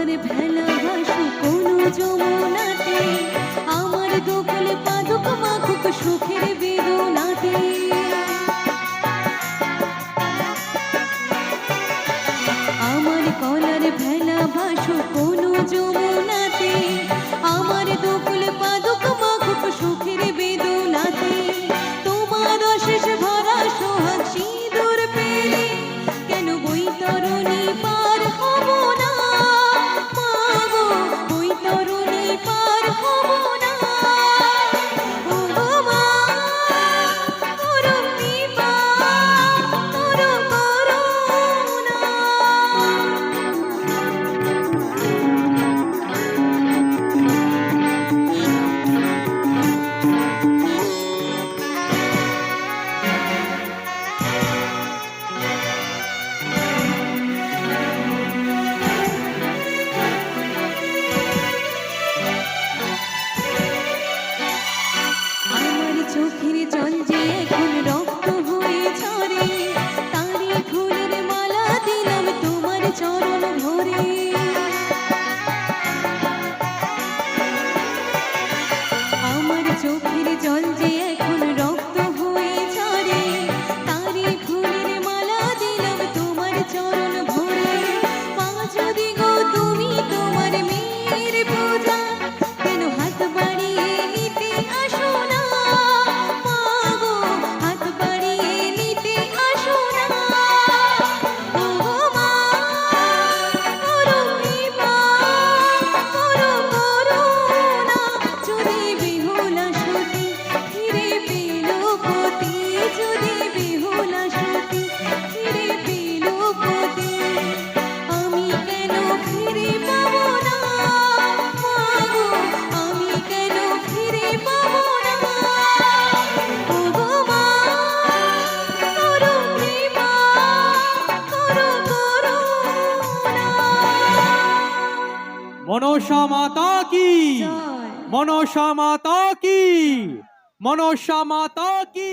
কলার ভেলা ভাসু কোনো যমুনাতে, আমার দোকল পাদুক মাখুক সুখের বেদনাতে। আমার কলার ভেলা ভাসু কোনো যমুনাতে, আমার দোকল পাদুক মাখুক সুখের বেদনাতে। তোমার অশেষ ভরা সোহাগ সিঁদুর পেলে কেন বৈতরণী পার হব না, মাগো বৈতরণী পার হব না। ও গো মা করো কৃপা, করো করুণা। আমার চোখের জল যে এখন রক্ত হয়ে ঝরে, তারই ফুলের মালা দিলাম তোমার চরণ ভরে। আমার চোখের জল যে এখন রক্ত হয়ে ঝরে, তারই ফুলের মালা দিলাম তোমার চরণ ভরে। মা যদি গো তুমি তোমার মেয়ের পূজা, কেন হাত বাড়িয়ে নিতে আসো না, মাগো হাত বাড়িয়ে নিতে আসো না। ও গো মা করো কৃপা, করো করুণা। যদি বেহুলা সতী ফিরে পেল পতি, যদি বেহুলা সতী ফিরে পেল পতি, আমি কেন ফিরে পাবো না, মাগো আমি কেন ফিরে পাবো না। ও গো মা করো কৃপা, করো করুণা। মনসা মাতা কি, জয়। মনসা মাতা কি, মনসা মাতা কি।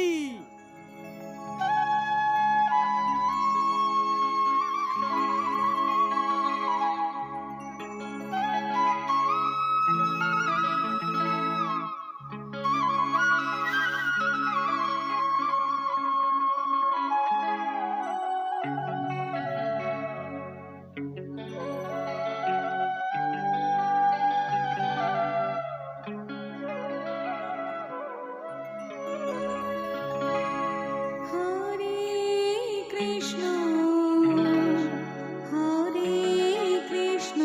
হরে কৃষ্ণ, হরে কৃষ্ণ,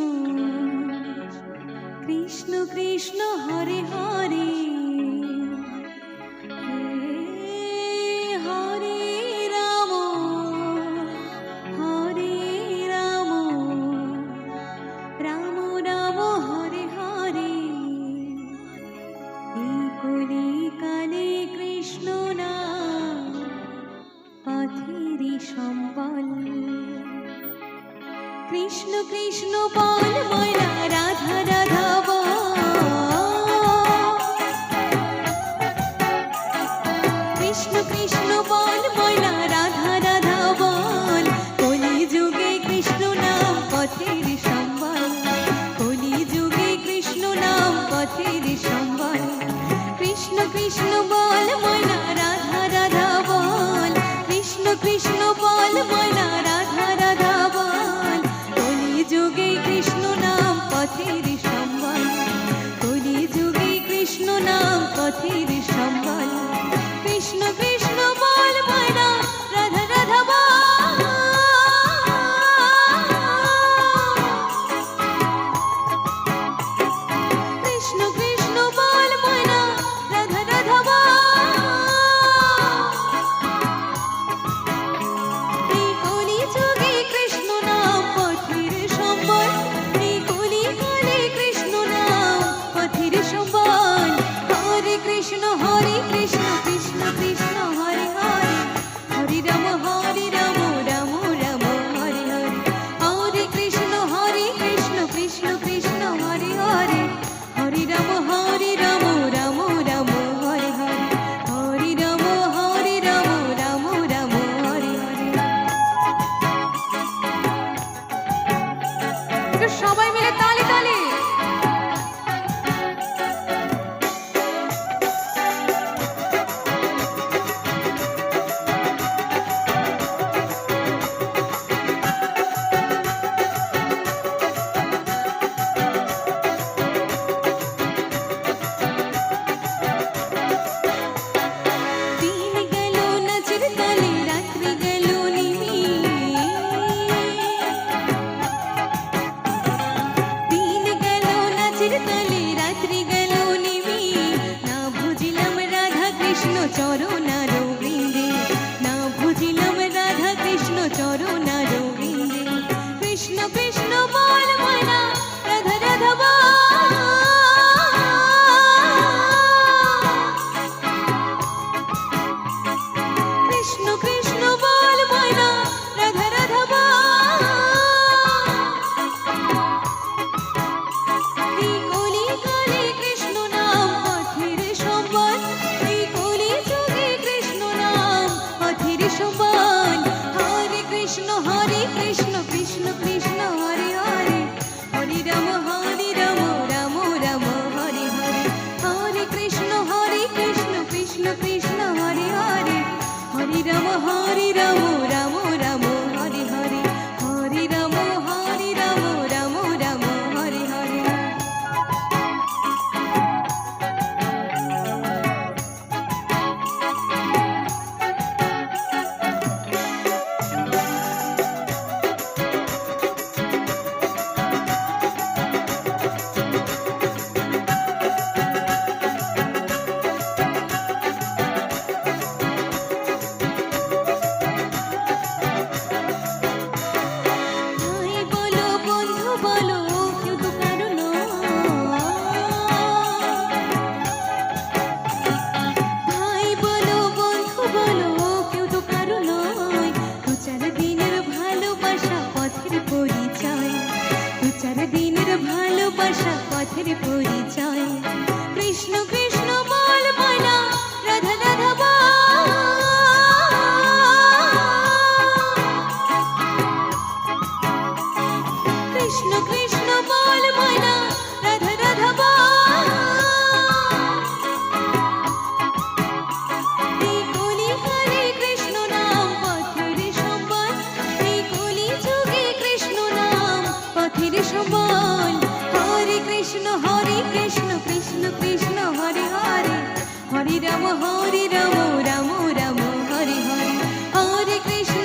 কৃষ্ণ কৃষ্ণ হরে হরে, হরে রাম, হরে রাম, রাম রাম হরে হরে। এই কলি কালে কৃষ্ণ নাম পথেরই সম্বল। কৃষ্ণ কৃষ্ণ বল ময়না রাধা রাধা বল, কৃষ্ণ কৃষ্ণ বল ময়না রাধা রাধা বল। কলি যুগে কৃষ্ণ নাম পথেরই সম্বল, কলি যুগে কৃষ্ণ নাম পথেরই সম্বল। কৃষ্ণ কৃষ্ণ বল ময়না রাধা রাধা বল, কৃষ্ণ কৃষ্ণ বল ময়না রাধা রাধা বল। কলি যুগে কৃষ্ণ নাম পথেরই সম্বল, কলি যুগে কৃষ্ণ নাম পথেরই সম্বল। কৃষ্ণ কৃষ্ণ বল ময়না রাধা রাধা বল, কৃষ্ণ কৃষ্ণ বল ময়না রাধা রাধা বল। হরে রাম রাম রাম হরে হরে, হরে কৃষ্ণ কৃষ্ণ কৃষ্ণ হরে হরে, হরে রাম রাম রাম হরে হরে, হরে রাম রাম রাম হরে হরে। ভাই বলো বন্ধু বলো কেউ তো কারো ভাই বলো বন্ধু বলো কেউ তো কারো নয়, দু চার দিনের ভালোবাসা পথের পরিচয়, দু চার দিনের ভালোবাসা পথের পরিচয়। কৃষ্ণ কৃষ্ণ বল মানা রাধা রাধা বল, কৃষ্ণ কৃষ্ণ বল মানা রাধা রাধা বল। এই কলি হরে কৃষ্ণ নাম পথের সম্বল, এই কলি যুগে কৃষ্ণ নাম পথের সম্বল। হরে কৃষ্ণ কৃষ্ণ কৃষ্ণ হরে হরে, হরে রাম রাম রাম হরে হরে, হরে কৃষ্ণ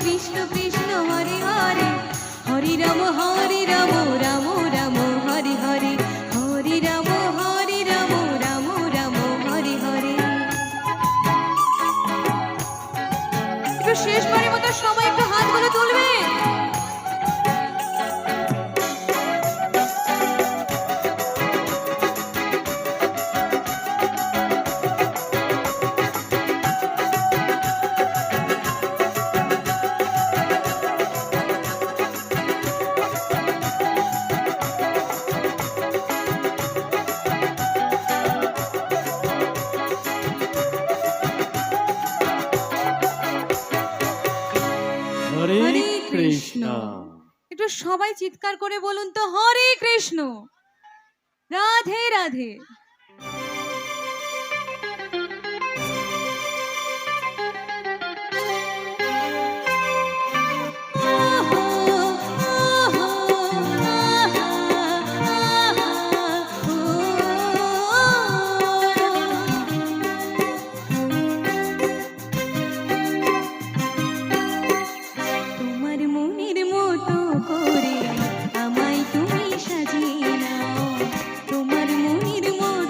কৃষ্ণ কৃষ্ণ হরে হরে, হরে রাম রাম রাম হরে হরে, হরে রাম রাম রাম হরে হরে। একটু শেষবারের মতো সবাই একটু হাতগুলো তুলবে। হরে হরে কৃষ্ণ। কৃষ্ণ। একটু সবাই চিৎকার করে বলুন তো, হরে কৃষ্ণ, রাধে রাধে। তোমার মনের মতো করে আমায় তুমি সাজিয়ে নাও, তোমার মনের মতো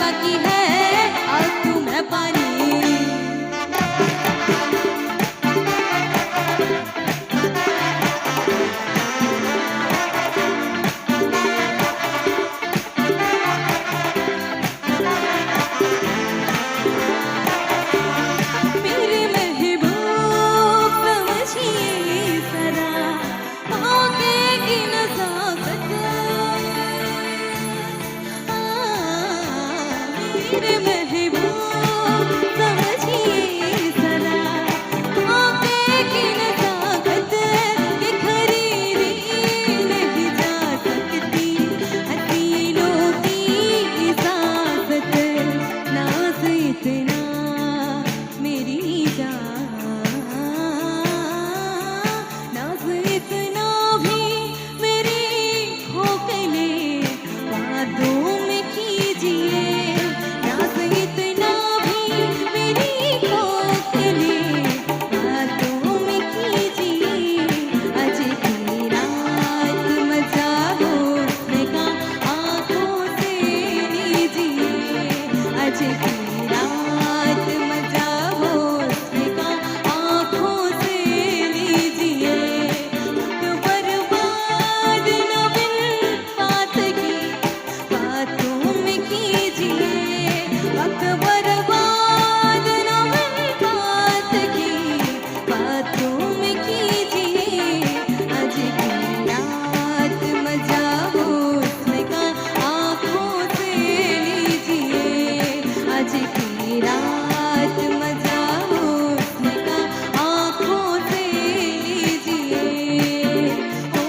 बाकी है अब तू मैं पानी मेरे महबूब समझिए जरा आगे की नज़ाकत मेरे महबूब समझिए जरा आगे की नज़ाकत ये खरीदी नहीं जा सकती हसीनों की इजाज़त नाज़ इतना मेरी जान नाज़ इतना भी मेरी खोखले बातों में कीजिए नाज़ इतना भी मेरी खोखले बातों में कीजिए आज की रात मजा होने का आंखों से लीजिए आज की रात मजा होने का आंखों से लीजिए बर्बाद न बिन बात की बातों में कीजिए वक्त बर्बाद न बिन बात की बातों में कीजिए आज की रात मजा होने का आंखों से लीजिए आज की रात मजा होने का आंखों से लीजिए ओ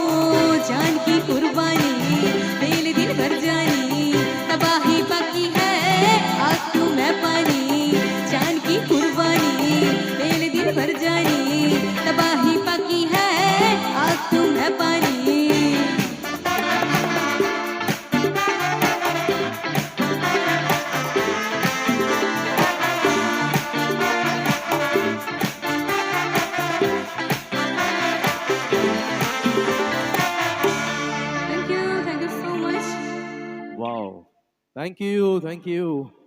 जान की कुर्बानी दिल दिल भर जानी तबाही बाकी है अब तू मैं पानी जान की कुर्बानी दिल दिल भर जानी तबाही बाकी है अब तू मैं पानी Thank you so much. Wow. Thank you. Thank you.